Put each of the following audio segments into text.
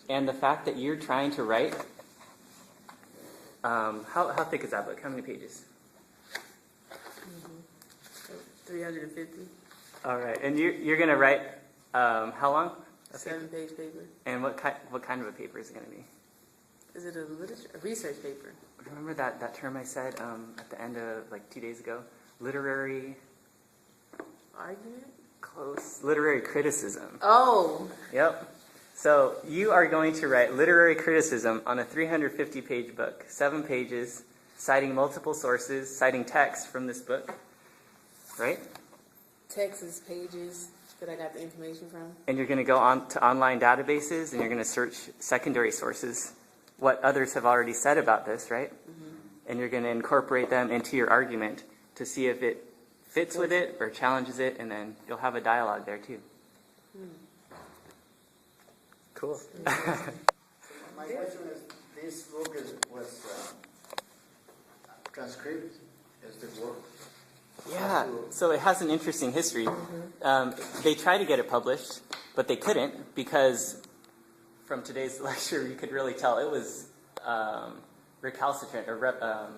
And the fact that you're trying to write, how thick is that book? How many pages? 350. All right, and you're going to write how long? 7-page paper. And what kind of a paper is it going to be? Is it a research paper? Remember that term I said at the end of like 2 days ago? Literary Argument? Close. Literary criticism. Oh. Yep. So you are going to write literary criticism on a 350-page book, 7 pages, citing multiple sources, citing text from this book, right? Texas pages that I got the information from. And you're going to go on to online databases, and you're going to search secondary sources, what others have already said about this, right? Mm-hmm. And you're going to incorporate them into your argument to see if it fits with it or challenges it, and then you'll have a dialogue there too. Cool. My question is, this book was transcribed as the work. Yeah, so it has an interesting history. They tried to get it published, but they couldn't because from today's lecture you could really tell it was recalcitrant or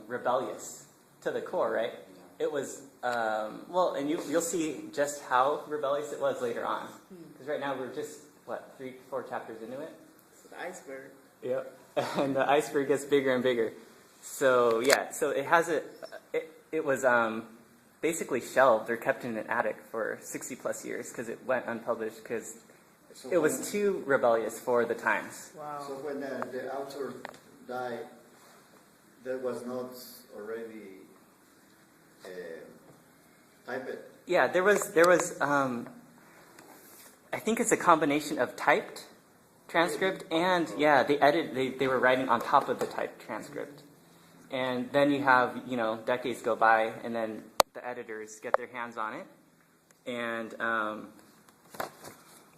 rebellious to the core, right? It was, well, and you'll see just how rebellious it was later on. Because right now we're just, 3-4 chapters into it? It's the iceberg. Yep. And the iceberg gets bigger and bigger. So, yeah, so it has it was basically shelved or kept in an attic for 60 plus years because it went unpublished because it was too rebellious for the times. Wow. So when the author died, there was not already typed? Yeah, there was I think it's a combination of typed transcript and, yeah, they were writing on top of the typed transcript. And then you have, decades go by, and then the editors get their hands on it. And, let's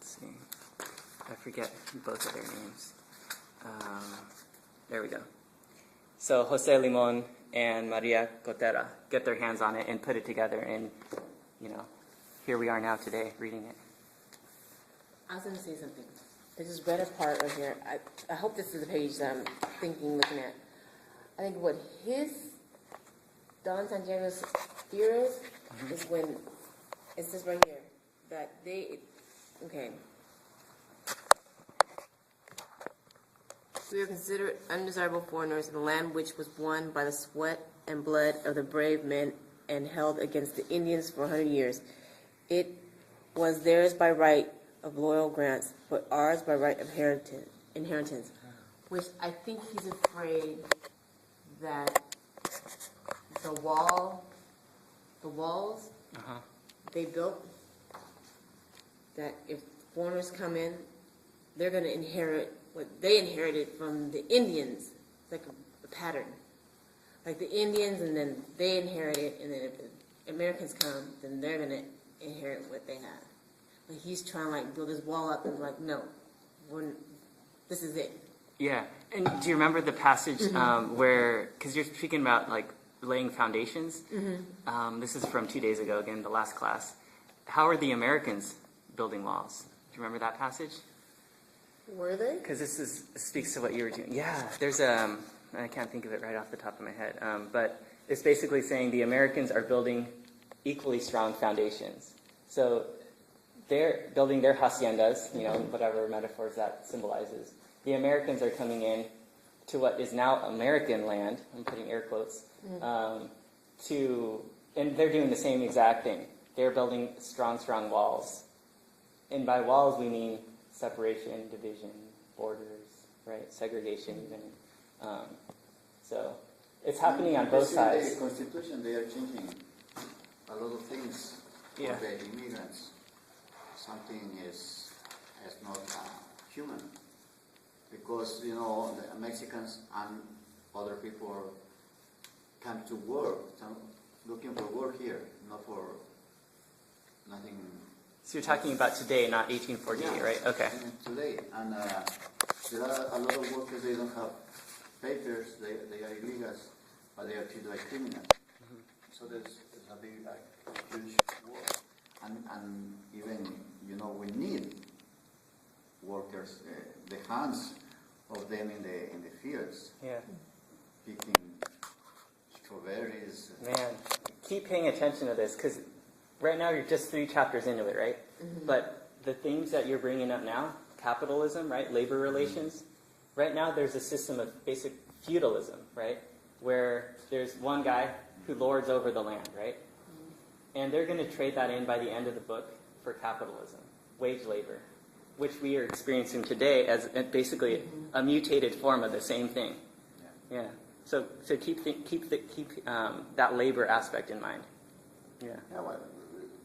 see, I forget both of their names. There we go. So Jose Limon and Maria Cotera get their hands on it and put it together, and, here we are now today reading it. I was going to say something. There's this better part right here. I hope this is the page that I'm looking at. I think what Don Santiago's fear is when, it says right here, that we are considered undesirable foreigners in a land which was won by the sweat and blood of the brave men and held against the Indians for 100 years. It was theirs by right of loyal grants, but ours by right of inheritance, which I think he's afraid that the walls they built, that if foreigners come in, they're going to inherit what they inherited from the Indians. It's like a pattern. Like the Indians, and then they inherit it, and then if the Americans come, then they're going to inherit what they have. Like he's trying to build his wall up and no, this is it. Yeah, and do you remember the passage where, because you're speaking about laying foundations, this is from 2 days ago, again, the last class. How are the Americans building walls? Do you remember that passage? Were they? Because this speaks to what you were doing. Yeah, there's I can't think of it right off the top of my head, but it's basically saying the Americans are building equally strong foundations. So they're building their haciendas, whatever metaphors that symbolizes. The Americans are coming in to what is now American land, I'm putting air quotes, and they're doing the same exact thing. They're building strong walls. And by walls we mean separation, division, borders, right? Segregation even. So it's happening on both sides. The Constitution, they are changing a lot of things for the immigrants. Something is not human, because the Mexicans and other people come to work, looking for work here, not for nothing. So you're talking about today, not 1848, right? Okay. Today, and there are a lot of workers. They don't have papers. They are illegals, but they are treated like criminals. So there's a big, huge war, and even we need workers, the hands of them in the fields, Yeah. picking strawberries. Man, keep paying attention to this, because right now you're just 3 chapters into it, right? But the things that you're bringing up now, capitalism, right, labor relations, right now there's a system of basic feudalism, right, where there's one guy who lords over the land, right? And they're going to trade that in by the end of the book for capitalism, wage labor, which we are experiencing today as basically a mutated form of the same thing. Yeah. So keep that labor aspect in mind. Yeah. Yeah,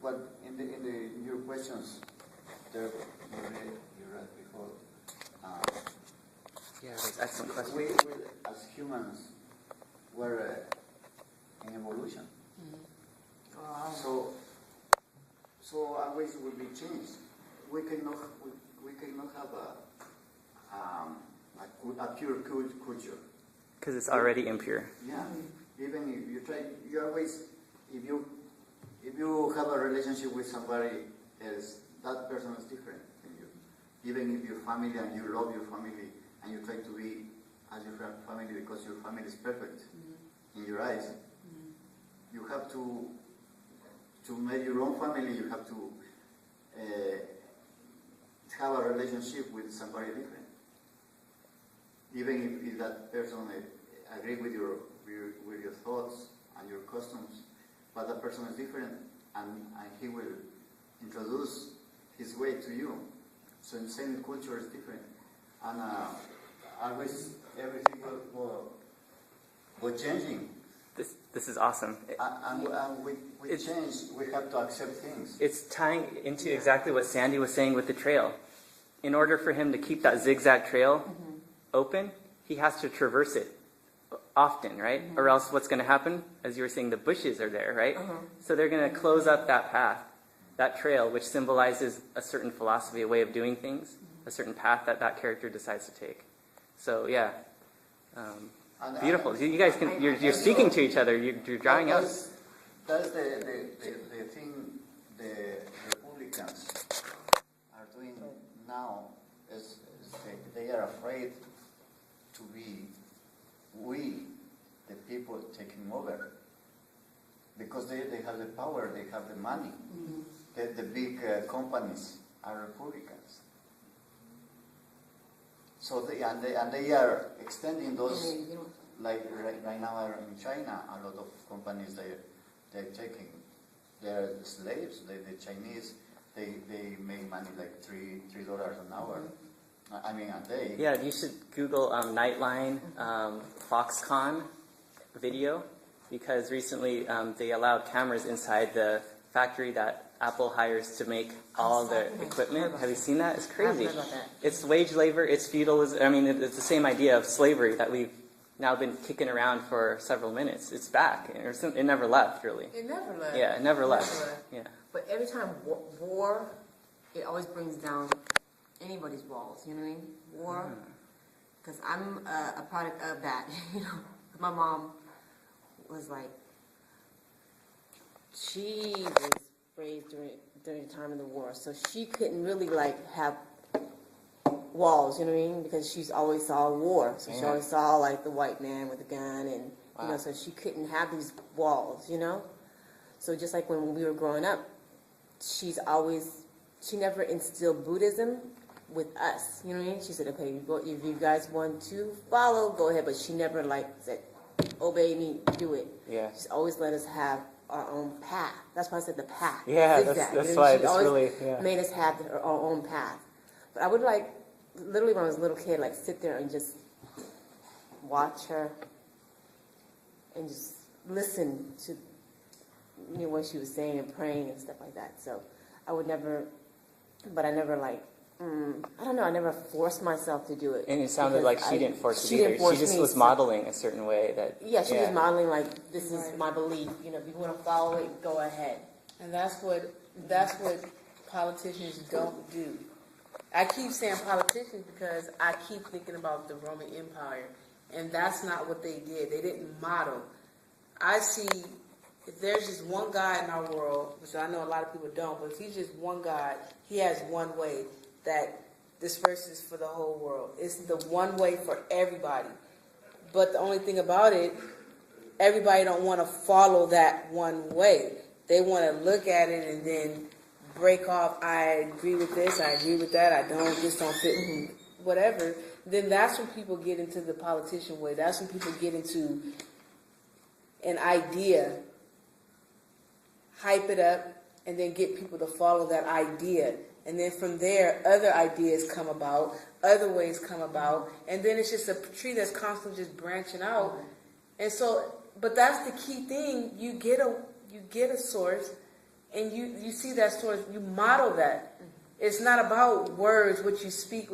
well in your questions, there you read before. Yeah, that's an excellent question. We as humans, we're in evolution. So our ways will be changed. We cannot have a pure culture. Because it's already impure. Yeah. Even if you try, you always, if you have a relationship with somebody else, that person is different than you. Even if your family and you love your family and you try to be as your family because your family is perfect in your eyes, you have to make your own family. You have to have a relationship with somebody different. Even if that person agree with your thoughts and your customs, but that person is different, and he will introduce his way to you. So the same culture is different, and always everything will changing. This is awesome. And we change. We have to accept things. It's tying into exactly what Sandy was saying with the trail. In order for him to keep that zigzag trail open, he has to traverse it often, right? Or else what's going to happen, as you were saying, the bushes are there, right? So they're going to close up that path, that trail, which symbolizes a certain philosophy, a way of doing things, a certain path that character decides to take. So, yeah. Beautiful. You guys can, you're speaking to each other. You're drawing out. That's the thing the Republicans are doing now is they are afraid to be the people taking over, because they have the power, they have the money. The big companies are Republicans. So they are extending those, like right now in China, a lot of companies they're taking, they're slaves. The Chinese they make money like $3 an hour. I mean a day. Yeah, you should Google Nightline Foxconn video, because recently they allowed cameras inside the factory that Apple hires to make all the equipment. Have you seen that? It's crazy. I've heard about that. It's wage labor, it's feudalism. I mean, it's the same idea of slavery that we've now been kicking around for several minutes. It's back. It never left, really. It never left. Yeah, it never left. Never left. Yeah. But every time war, it always brings down anybody's walls. You know what I mean? War. Because I'm a product of that. You know, my mom was like, she was raised during the time of the war, so she couldn't really like have walls, you know what I mean? Because she's always saw war, so she always saw like the white man with a gun, and you know, so she couldn't have these walls, you know. So just like when we were growing up, she never instilled Buddhism with us, you know what I mean? She said, okay, if you guys want to follow, go ahead, but she never like said, obey me, do it. Yeah. She's always let us have our own path. That's why I said the path. Yeah, Zigzag. that's You know, why she it's always really, yeah. made us have our own path. But I would like, literally when I was a little kid, like sit there and just watch her and just listen to what she was saying and praying and stuff like that. So I would never, but I never like, I don't know, I never forced myself to do it. And it sounded like she didn't force it either. She just was modeling a certain way that. Yeah, she was modeling like, this is my belief. You know, if you want to follow it, go ahead. And that's what politicians don't do. I keep saying politicians because I keep thinking about the Roman Empire, and that's not what they did. They didn't model. I see, if there's just one God in our world, which I know a lot of people don't, but if he's just one God, he has one way that this verse is for the whole world. It's the one way for everybody. But the only thing about it, everybody don't want to follow that one way. They want to look at it and then break off. I agree with this. I agree with that. I don't. This don't fit. Whatever. Then that's when people get into the politician way. That's when people get into an idea, hype it up, and then get people to follow that idea. And then from there, other ideas come about, other ways come about, and then it's just a tree that's constantly just branching out. And so, but that's the key thing. You get a source, and you see that source. You model that. It's not about words, what you speak,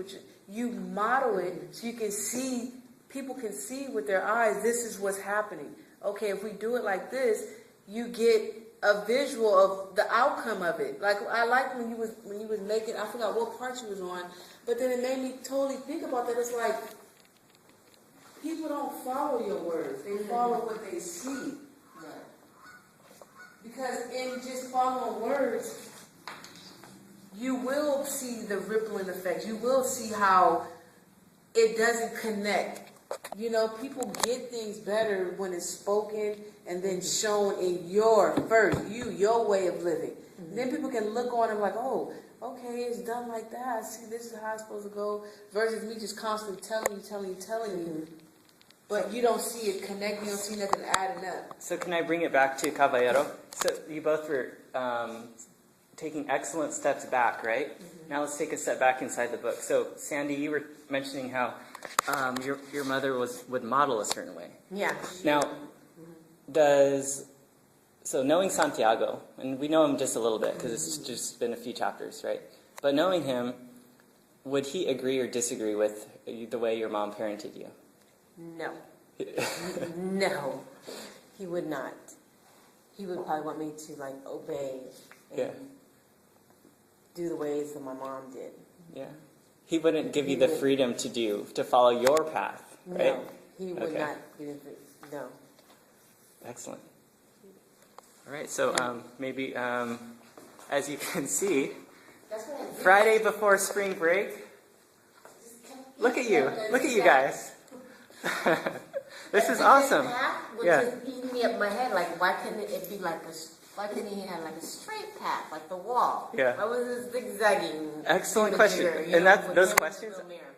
you model it so you can see. People can see with their eyes. This is what's happening. Okay, if we do it like this, you get a visual of the outcome of it. Like I like when you was making, I forgot what part you was on, but then it made me totally think about that. It's like people don't follow your words; they follow what they see. Because in just following words, you will see the rippling effects. You will see how it doesn't connect. You know, people get things better when it's spoken and then shown in your way of living. And then people can look on and like, oh, okay, it's done like that. I see this is how it's supposed to go. Versus me just constantly telling you. But you don't see it connecting. You don't see nothing adding up. So can I bring it back to Caballero? So you both were taking excellent steps back, right? Now let's take a step back inside the book. So Sandy, you were mentioning how your mother would model a certain way. Yeah. Now, knowing Santiago, and we know him just a little bit because it's just been a few chapters, right? But knowing him, would he agree or disagree with the way your mom parented you? No. No. He would not. He would probably want me to like obey and do the ways that my mom did. Yeah. He wouldn't give you the freedom to follow your path, right? No, he would not. No. Excellent. All right, so maybe, as you can see, Friday before spring break, look at you guys. This is awesome. Yeah. Just beating me up my head, like why couldn't it be like why couldn't he have like a straight path, like the wall? Yeah. Why was it zigzagging? Excellent question. And those questions,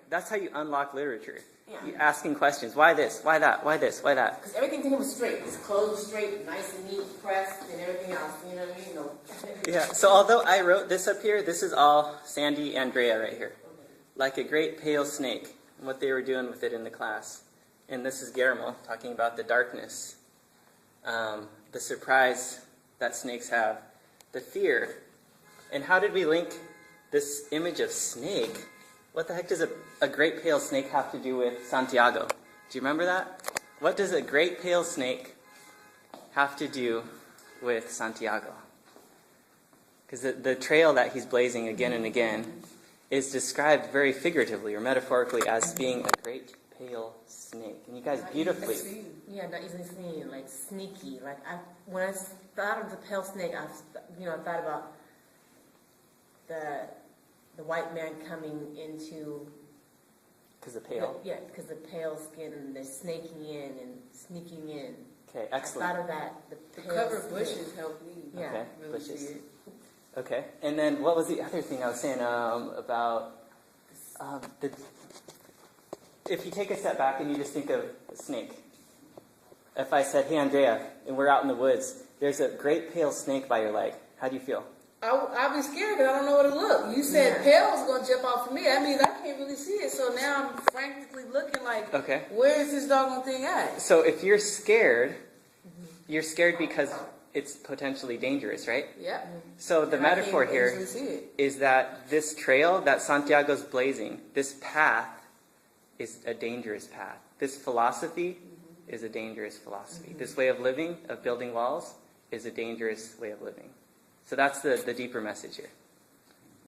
that's how you unlock literature. Yeah. You're asking questions. Why this? Why that? Why this? Why that? Because everything to him was straight. His clothes were straight, nice and neat, pressed, and everything else. You know what I mean? No. Yeah. So although I wrote this up here, this is all Sandy, Andrea right here. Like a great pale snake, and what they were doing with it in the class. And this is Guillermo talking about the darkness, the surprise that snakes have, the fear. And how did we link this image of snake? What the heck does a great pale snake have to do with Santiago? Do you remember that? What does a great pale snake have to do with Santiago? Because the trail that he's blazing again and again is described very figuratively or metaphorically as being a great pale snake. And you guys beautifully... Yeah, not easily seen, like sneaky. Like when I thought of the pale snake, I thought about the white man coming into... Because the pale? Because the pale skin and they're snaking in and sneaking in. Okay, excellent. I thought of that. The cover bushes helped me. Yeah. Okay, really bushes. see it. Okay, and then what was the other thing I was saying about if you take a step back and you just think of a snake. If I said, hey, Andrea, and we're out in the woods, there's a great pale snake by your leg. How do you feel? I'll be scared because I don't know where to look. You said pale was going to jump out for me. That means I can't really see it. So now I'm frantically looking like, where is this doggone thing at? So if you're scared because it's potentially dangerous, right? Yep. So the metaphor here is that this trail that Santiago's blazing, this path is a dangerous path. This philosophy is a dangerous philosophy. This way of living, of building walls, is a dangerous way of living. So that's the deeper message here.